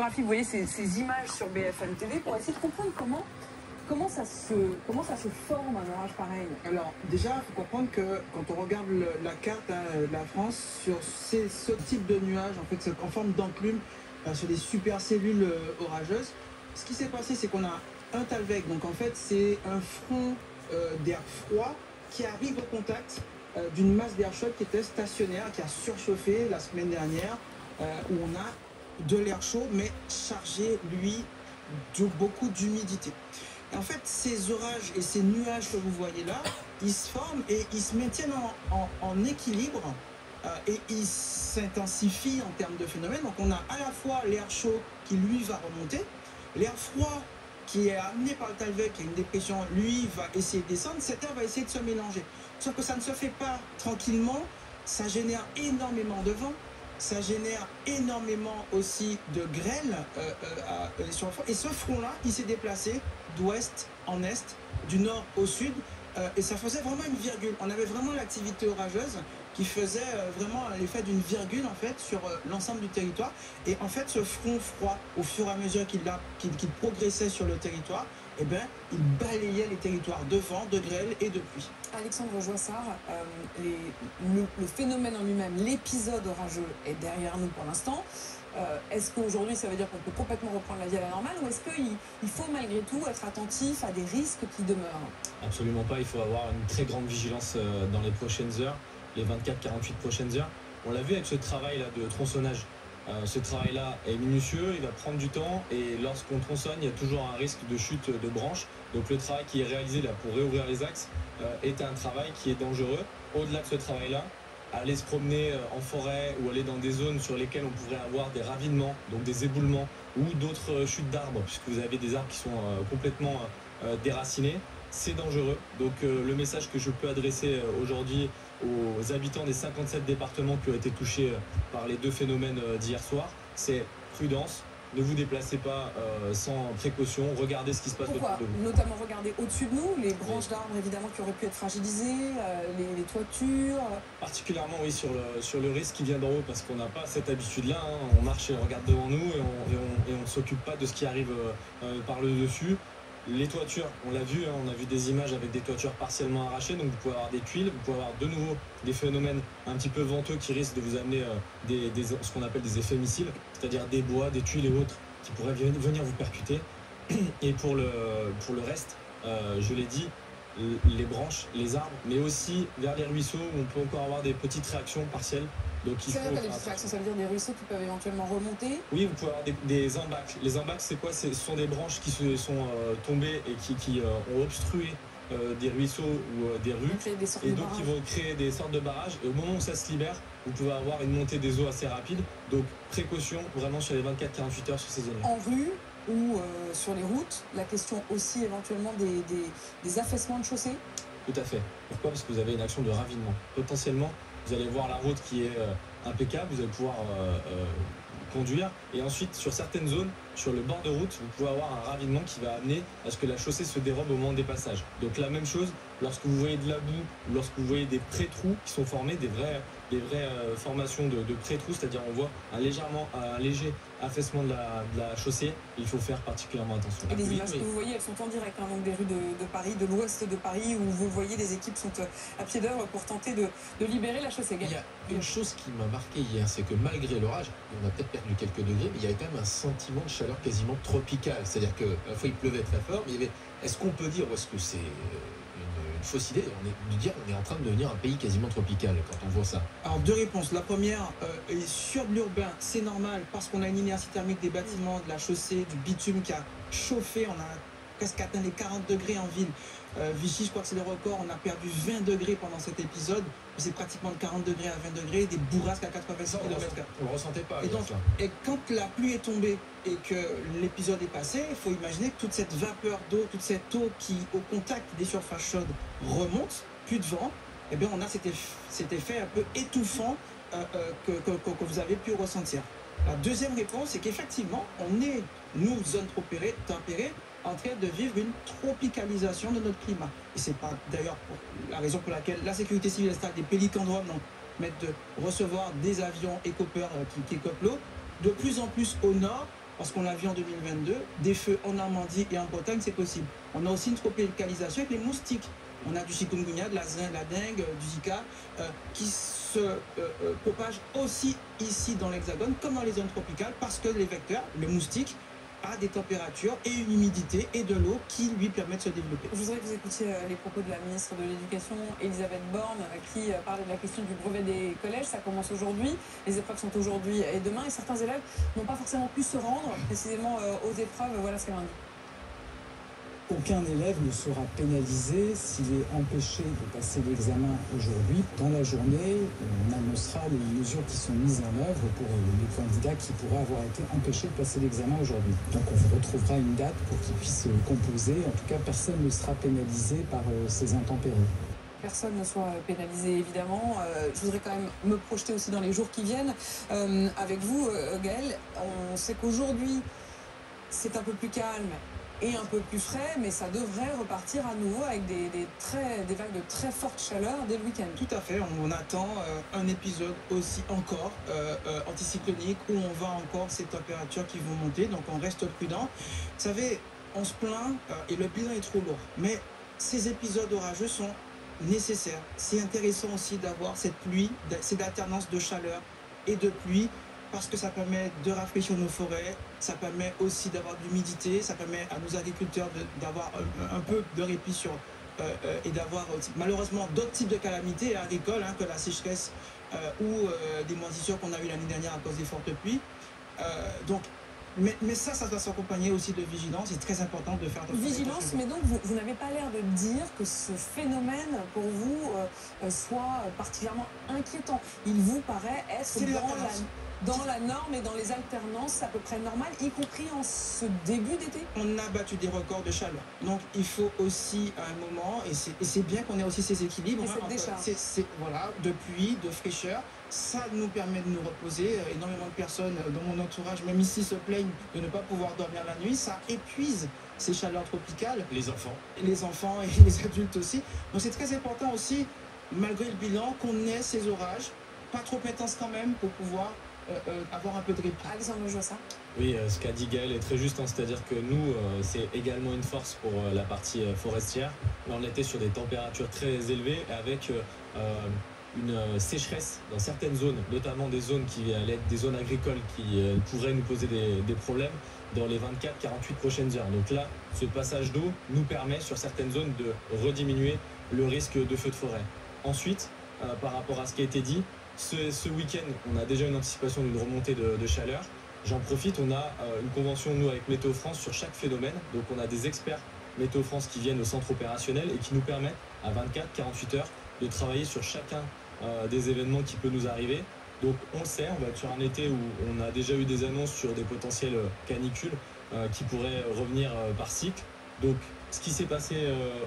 photographies, vous voyez ces images sur BFM TV pour essayer de comprendre comment ça se forme un orage pareil. Alors déjà, il faut comprendre que quand on regarde la carte de la France, sur ce type de nuages, en fait, c'est en forme d'enclume, sur des supercellules orageuses, ce qui s'est passé, c'est qu'on a un Talweg, donc en fait, c'est un front d'air froid qui arrive au contact d'une masse d'air chaud qui était stationnaire, qui a surchauffé la semaine dernière, où on a de l'air chaud, mais chargé, lui, de beaucoup d'humidité. En fait, ces orages et ces nuages que vous voyez là, ils se forment et ils se maintiennent en équilibre et ils s'intensifient en termes de phénomène. Donc on a à la fois l'air chaud qui lui va remonter, l'air froid qui est amené par le Talweg, qui a une dépression, lui va essayer de descendre, cet air va essayer de se mélanger. Sauf que ça ne se fait pas tranquillement, ça génère énormément de vent, ça génère énormément aussi de grêle sur le front. Et ce front-là, il s'est déplacé d'ouest en est, du nord au sud, et ça faisait vraiment une virgule. On avait vraiment l'activité orageuse qui faisait vraiment l'effet d'une virgule en fait sur l'ensemble du territoire. Et en fait, ce front froid, au fur et à mesure qu'il progressait sur le territoire, eh ben, il balayait les territoires de vent, de grêle et de pluie. Alexandre Joissard, le phénomène en lui-même, l'épisode orageux est derrière nous pour l'instant. Est-ce qu'aujourd'hui ça veut dire qu'on peut complètement reprendre la vie à la normale ou est-ce qu'il faut malgré tout être attentif à des risques qui demeurent? Absolument pas, il faut avoir une très grande vigilance dans les prochaines heures, les 24-48 prochaines heures. On l'a vu avec ce travail-là de tronçonnage. Ce travail-là est minutieux, il va prendre du temps et lorsqu'on tronçonne, il y a toujours un risque de chute de branches. Donc le travail qui est réalisé là pour réouvrir les axes est un travail qui est dangereux. Au-delà de ce travail-là, aller se promener en forêt ou aller dans des zones sur lesquelles on pourrait avoir des ravinements, donc des éboulements ou d'autres chutes d'arbres, puisque vous avez des arbres qui sont complètement déracinés, c'est dangereux. Donc le message que je peux adresser aujourd'hui aux habitants des 57 départements qui ont été touchés par les deux phénomènes d'hier soir, c'est prudence. Ne vous déplacez pas sans précaution, regardez ce qui se passe autour de vous. Notamment regarder au-dessus de nous, les branches d'arbres évidemment qui auraient pu être fragilisées, les toitures. Particulièrement oui sur le risque qui vient d'en haut parce qu'on n'a pas cette habitude-là, hein. On marche et on regarde devant nous et on ne s'occupe pas de ce qui arrive par le dessus. Les toitures, on l'a vu, hein, on a vu des images avec des toitures partiellement arrachées, donc vous pouvez avoir des tuiles, vous pouvez avoir de nouveau des phénomènes un petit peu venteux qui risquent de vous amener ce qu'on appelle des effets missiles, c'est-à-dire des bois, des tuiles et autres qui pourraient venir vous percuter. Et pour le reste, je l'ai dit, les branches, les arbres, mais aussi vers les ruisseaux où on peut encore avoir des petites réactions partielles. Ça veut dire des petites réactions, ça veut dire des ruisseaux qui peuvent éventuellement remonter? Oui, vous pouvez avoir des embâcles. Les embâcles, c'est quoi? Ce sont des branches qui se sont tombées et qui ont obstrué des ruisseaux ou des rues. Et donc, ils vont créer des sortes de barrages. Et au moment où ça se libère, vous pouvez avoir une montée des eaux assez rapide. Donc, précaution vraiment sur les 24-48 heures sur ces zones-là. En rue ou sur les routes, la question aussi éventuellement des affaissements de chaussées? Tout à fait. Pourquoi? Parce que vous avez une action de ravinement. Potentiellement, vous allez voir la route qui est impeccable, vous allez pouvoir conduire. Et ensuite, sur certaines zones, sur le bord de route, vous pouvez avoir un ravinement qui va amener à ce que la chaussée se dérobe au moment des passages. Donc la même chose, lorsque vous voyez de la boue, lorsque vous voyez des pré-trous qui sont formés, des vraies formations de pré-trous, c'est-à-dire on voit un léger affaissement de la chaussée, il faut faire particulièrement attention. Et les images que vous voyez, elles sont en direct, hein, donc des rues de Paris, de l'ouest de Paris, où vous voyez les équipes sont à pied d'œuvre pour tenter de libérer la chaussée. Il y a une chose qui m'a marqué hier, c'est que malgré l'orage, on a peut-être perdu quelques degrés, mais il y avait quand même un sentiment de chaleur quasiment tropicale. C'est-à-dire qu'à la fois il pleuvait très fort, mais il y avait... Est-ce qu'on peut dire, ou est-ce que c'est une fausse idée de dire qu'on est en train de devenir un pays quasiment tropical quand on voit ça? Alors deux réponses. La première, sur l'urbain, c'est normal parce qu'on a une inertie thermique des bâtiments, de la chaussée, du bitume qui a chauffé. On a presque atteint les 40 degrés en ville. Vichy, je crois que c'est le record, on a perdu 20 degrés pendant cet épisode. C'est pratiquement de 40 degrés à 20 degrés, des bourrasques à 86 km/h. On ne ressentait pas. Et quand la pluie est tombée et que l'épisode est passé, il faut imaginer que toute cette vapeur d'eau, toute cette eau qui, au contact des surfaces chaudes, remonte, plus de vent, et bien on a cet effet un peu étouffant que vous avez pu ressentir. La deuxième réponse, c'est qu'effectivement, on est, nous, zone tempérée, en train de vivre une tropicalisation de notre climat. Et c'est pas d'ailleurs la raison pour laquelle la sécurité civile installe des pélicandromes, donc mettre de recevoir des avions écopeurs qui écopent l'eau. De plus en plus au nord, parce qu'on l'a vu en 2022, des feux en Normandie et en Bretagne, c'est possible. On a aussi une tropicalisation avec les moustiques. On a du chikungunya, de la dengue, du Zika, qui se propagent aussi ici dans l'Hexagone, comme dans les zones tropicales, parce que les vecteurs, le moustique, a des températures et une humidité et de l'eau qui lui permettent de se développer. Je voudrais que vous écoutiez les propos de la ministre de l'Éducation, Elisabeth Borne, qui parlait de la question du brevet des collèges. Ça commence aujourd'hui, les épreuves sont aujourd'hui et demain, et certains élèves n'ont pas forcément pu se rendre précisément aux épreuves. Voilà ce qu'elle a dit. Aucun élève ne sera pénalisé s'il est empêché de passer l'examen aujourd'hui. Dans la journée, on annoncera les mesures qui sont mises en œuvre pour les candidats qui pourraient avoir été empêchés de passer l'examen aujourd'hui. Donc on vous retrouvera une date pour qu'ils puissent composer. En tout cas, personne ne sera pénalisé par ces intempéries. Personne ne soit pénalisé, évidemment. Je voudrais quand même me projeter aussi dans les jours qui viennent. Avec vous, Gaël, on sait qu'aujourd'hui, c'est un peu plus calme et un peu plus frais, mais ça devrait repartir à nouveau avec des vagues de très forte chaleur dès le week-end. Tout à fait, on attend un épisode aussi encore anticyclonique où on va encore ces températures qui vont monter, donc on reste prudent. Vous savez, on se plaint et le bilan est trop lourd, mais ces épisodes orageux sont nécessaires. C'est intéressant aussi d'avoir cette pluie, cette alternance de chaleur et de pluie, parce que ça permet de rafraîchir nos forêts, ça permet aussi d'avoir de l'humidité, ça permet à nos agriculteurs d'avoir un peu de répit et d'avoir malheureusement d'autres types de calamités agricoles que la sécheresse ou des moisissures qu'on a eu l'année dernière à cause des fortes pluies. Mais ça doit s'accompagner aussi de vigilance. C'est très important de faire attention. Vigilance, mais donc vous n'avez pas l'air de dire que ce phénomène, pour vous, soit particulièrement inquiétant. Il vous paraît être dans la norme et dans les alternances à peu près normales, y compris en ce début d'été. On a battu des records de chaleur. Donc il faut aussi à un moment, et c'est bien qu'on ait aussi ces équilibres, voilà, de pluie, de fraîcheur. Ça nous permet de nous reposer. Énormément de personnes dans mon entourage, même ici, se plaignent de ne pas pouvoir dormir la nuit. Ça épuise ces chaleurs tropicales. Les enfants et les adultes aussi. Donc c'est très important aussi, malgré le bilan, qu'on ait ces orages, pas trop intenses quand même, pour pouvoir avoir un peu de répit. Alexandre Jossa. Oui, ce qu'a dit Gaël est très juste, c'est-à-dire que nous, c'est également une force pour la partie forestière. Là, on était sur des températures très élevées avec une sécheresse dans certaines zones, notamment des zones qui allaient être des zones agricoles qui pourraient nous poser des problèmes dans les 24-48 prochaines heures. Donc là, ce passage d'eau nous permet sur certaines zones de rediminuer le risque de feu de forêt. Ensuite, par rapport à ce qui a été dit, ce week-end, on a déjà une anticipation d'une remontée de chaleur. J'en profite, on a une convention, nous, avec Météo France sur chaque phénomène. Donc on a des experts Météo France qui viennent au centre opérationnel et qui nous permettent, à 24-48 heures, de travailler sur chacun des événements qui peuvent nous arriver. Donc on le sait, on va être sur un été où on a déjà eu des annonces sur des potentielles canicules qui pourraient revenir par cycle. Donc ce qui s'est passé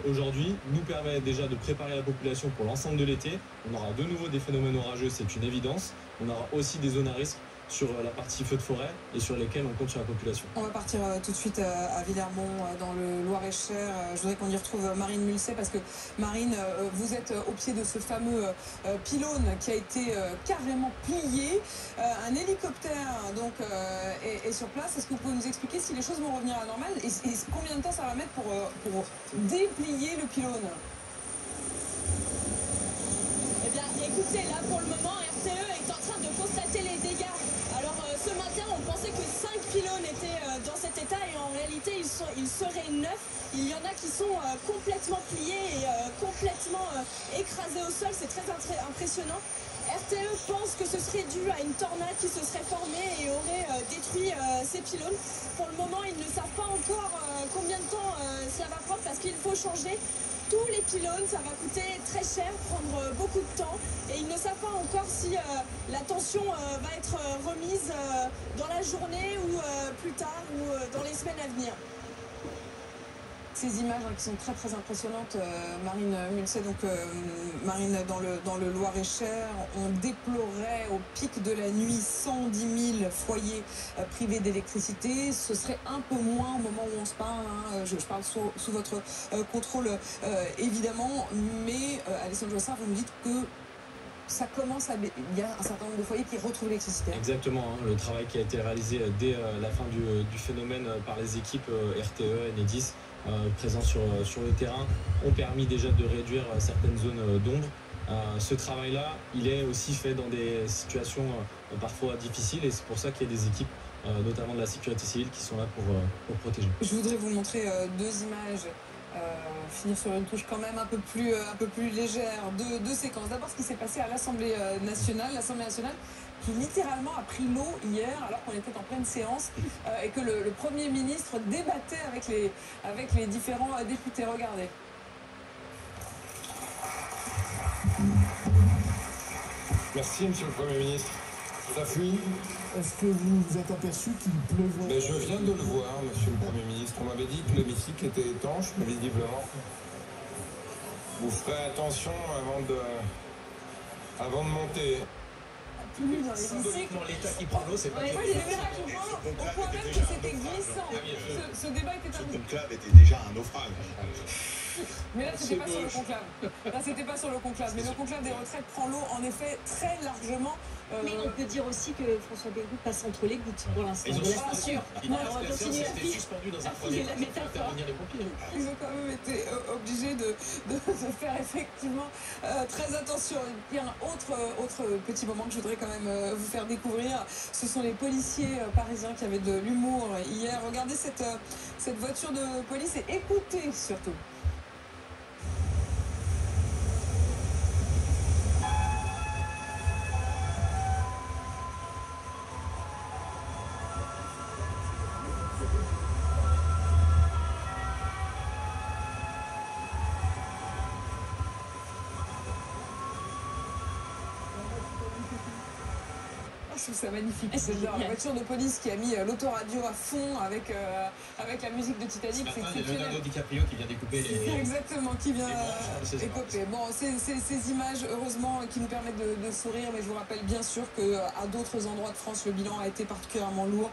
aujourd'hui nous permet déjà de préparer la population pour l'ensemble de l'été. On aura de nouveau des phénomènes orageux, c'est une évidence. On aura aussi des zones à risque sur la partie feu de forêt et sur lesquelles on compte sur la population. On va partir tout de suite à Villermont, dans le Loir-et-Cher. Je voudrais qu'on y retrouve Marine Mulset, parce que Marine, vous êtes au pied de ce fameux pylône qui a été carrément plié. Un hélicoptère donc est sur place. Est-ce que vous pouvez nous expliquer si les choses vont revenir à la normale et combien de temps ça va mettre pour déplier le pylône? Eh bien, écoutez, là pour le moment, RTE est en train de constater les dégâts. Alors ce matin, on pensait que 5 pylônes étaient dans cet état et en réalité, ils seraient 9. Il y en a qui sont complètement pliés et complètement écrasés au sol. C'est très impressionnant. RTE pense que ce serait dû à une tornade qui se serait formée et aurait détruit ces pylônes. Pour le moment, ils ne savent pas encore combien de temps cela va prendre, parce qu'il faut changer tous les pylônes. Ça va coûter très cher, prendre beaucoup de temps, et ils ne savent pas encore si la tension va être remise dans la journée ou plus tard ou dans les semaines à venir. Ces images qui sont très très impressionnantes, Marine Mulset, donc Marine, dans le Loir-et-Cher, on déplorait au pic de la nuit 110 000 foyers privés d'électricité. Ce serait un peu moins au moment où on se parle, je parle sous votre contrôle évidemment, mais Alexandre Jossa, vous me dites que ça commence il y a un certain nombre de foyers qui retrouvent l'électricité. Exactement, hein, le travail qui a été réalisé dès la fin du phénomène par les équipes RTE, Enedis, présents sur le terrain, ont permis déjà de réduire certaines zones d'ombre. Ce travail-là, il est aussi fait dans des situations parfois difficiles et c'est pour ça qu'il y a des équipes, notamment de la sécurité civile, qui sont là pour protéger. Je voudrais vous montrer deux images, finir sur une touche quand même un peu plus légère, deux séquences. D'abord, ce qui s'est passé à l'Assemblée nationale, qui littéralement a pris l'eau hier alors qu'on était en pleine séance et que le Premier ministre débattait avec les différents députés. Regardez. Merci, Monsieur le Premier ministre. Ça fuit. Est-ce que vous vous êtes aperçu qu'il pleuvait? Mais je viens de le voir, Monsieur le Premier ministre. On m'avait dit que l'hémicycle était étanche, mais visiblement. Vous ferez attention avant de monter. Plus dans l'hémicycle. Symboliquement, l'État qui prend l'eau, c'est pas Oui, terrible. il est vrai au point même que c'était glissant. Ce débat était Ce un peu... conclave était déjà un naufrage. Mais là, c'était pas sur le conclave. Là, c'était pas sur le conclave. Mais le conclave des retraites prend l'eau, en effet, très largement. Mais on peut dire aussi que François Bayrou passe entre les gouttes pour l'instant. Ils ont Bien sûr. Non, on va continuer à c'était suspendu dans un premier temps pour faire intervenir les pompiers. Ils ont quand même été obligés de faire effectivement très attention. Il y a un autre petit moment que je voudrais quand même vous faire découvrir. Ce sont les policiers parisiens qui avaient de l'humour hier. Regardez cette voiture de police et écoutez surtout. Je trouve ça magnifique. J'adore la voiture de police qui a mis l'autoradio à fond avec la musique de Titanic. Ce matin, il y a Leonardo DiCaprio qui vient découper les... Exactement, qui vient écoper. Bon, ces images, heureusement, qui nous permettent de sourire, mais je vous rappelle bien sûr qu'à d'autres endroits de France, le bilan a été particulièrement lourd,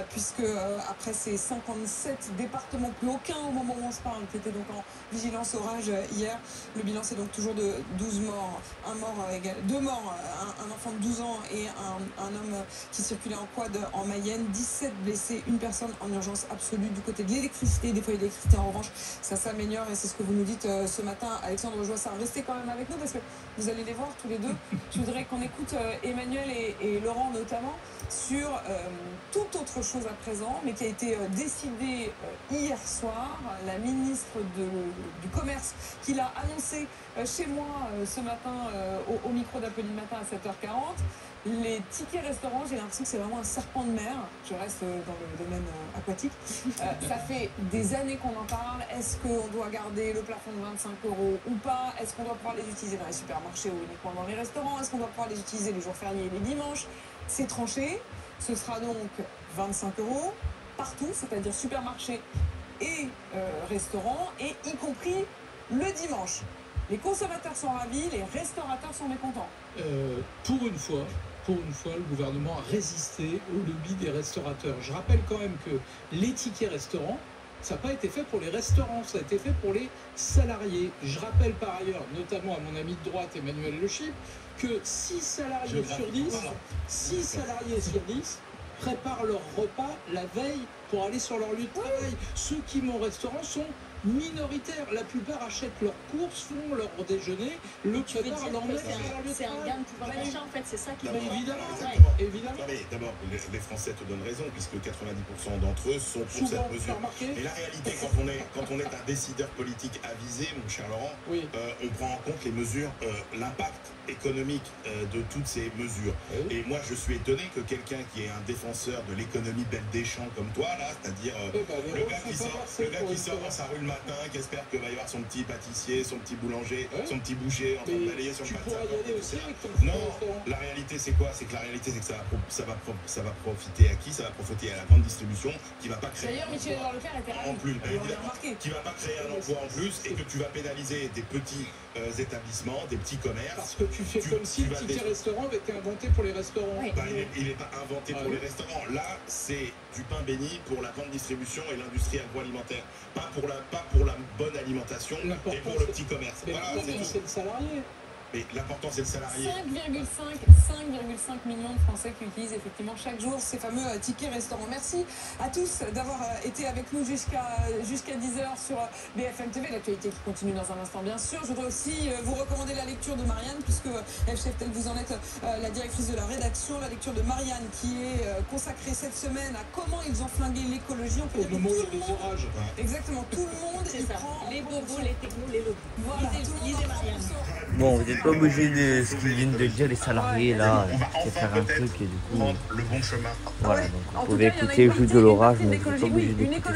puisque après ces 57 départements, plus aucun au moment où on se parle, qui était donc en vigilance orage hier, le bilan c'est donc toujours de 12 morts, deux morts, un enfant de 12 ans et un homme qui circulait en quad en Mayenne, 17 blessés, une personne en urgence absolue. Du côté de l'électricité, des foyers d'électricité en revanche, ça s'améliore et c'est ce que vous nous dites ce matin, Alexandre Joissard. Restez quand même avec nous parce que vous allez les voir tous les deux. Je voudrais qu'on écoute Emmanuel et Laurent notamment sur toute autre chose à présent, mais qui a été décidée hier soir. La ministre du Commerce qui l'a annoncé chez moi ce matin au micro d'Apolline Matin à 7h40. Les tickets restaurants, j'ai l'impression que c'est vraiment un serpent de mer. Je reste dans le domaine aquatique. Ça fait des années qu'on en parle. Est-ce qu'on doit garder le plafond de 25 € ou pas? Est-ce qu'on doit pouvoir les utiliser dans les supermarchés ou uniquement dans les restaurants? Est-ce qu'on doit pouvoir les utiliser les jours fériés et les dimanches? C'est tranché. Ce sera donc 25 € partout, c'est-à-dire supermarché et restaurant, et y compris le dimanche. Les consommateurs sont ravis, les restaurateurs sont mécontents. Pour une fois, le gouvernement a résisté au lobby des restaurateurs. Je rappelle quand même que les tickets restaurants, ça n'a pas été fait pour les restaurants, ça a été fait pour les salariés. Je rappelle par ailleurs, notamment à mon ami de droite Emmanuel Le Chip, que 6 salariés sur 10 préparent leur repas la veille pour aller sur leur lieu de travail. Ceux qui vont au restaurant sont minoritaires. La plupart achètent leurs courses, font leur déjeuner, le préparent, l'emmènent sur leur lieu de travail. C'est un gain de pouvoir d'achat en fait, c'est ça qui Non, va évidemment. Non, mais d'abord, les Français te donnent raison, puisque 90% d'entre eux sont pour Souvent, cette mesure. Mais la réalité, quand on est un décideur politique avisé, mon cher Laurent, oui, on prend en compte les mesures, l'impact économique de toutes ces mesures. Oui. Et moi, je suis étonné que quelqu'un qui est un défenseur de l'économie belle des champs comme toi, là, c'est-à-dire le gars qui sort dans sa rue le matin, qui espère qu'il va y avoir son petit pâtissier, son petit boulanger, son petit boucher en train de balayer sur le Tu pourras y aller aussi avec ton Non, restaurant. la réalité c'est quoi? C'est que la réalité c'est que ça va profiter à qui? Ça va profiter à la grande distribution qui va pas créer D'ailleurs, Michel Edouard Leclerc était ravi. en plus, On l'a remarqué. qui va pas créer un emploi en plus et que tu vas pénaliser des petits établissements, des petits commerces. Parce que tu fais comme si le ticket restaurant avait été inventé pour les restaurants. Oui. Bah, il n'est pas inventé pour les restaurants. Là, c'est du pain béni pour la grande distribution et l'industrie agroalimentaire. Pas pour la bonne alimentation et pour le petit commerce. Mais Voilà, l'important, c'est tout. c'est le salarié. Mais l'important, c'est le salarié. 5,5 millions de Français qui utilisent effectivement chaque jour ces fameux tickets restaurants. Merci à tous d'avoir été avec nous jusqu'à 10h sur BFM TV. L'actualité qui continue dans un instant, bien sûr. Je voudrais aussi vous recommander la lecture de Marianne, puisque F-Chef, tel vous en êtes la directrice de la rédaction. La lecture de Marianne qui est consacrée cette semaine à comment ils ont flingué l'écologie. On peut dire que tout le monde, orages. Exactement, tout le monde y prend les bobos, les technos, les lobbies. Voilà, lisez Marianne. Bon, vous n'êtes pas obligé de ce qu'ils viennent de dire les salariés là, c'est faire un truc et du coup. Prendre le bon chemin. Voilà, donc vous pouvez écouter Joue de l'orage, mais vous n'êtes pas obligé d'écouter ça.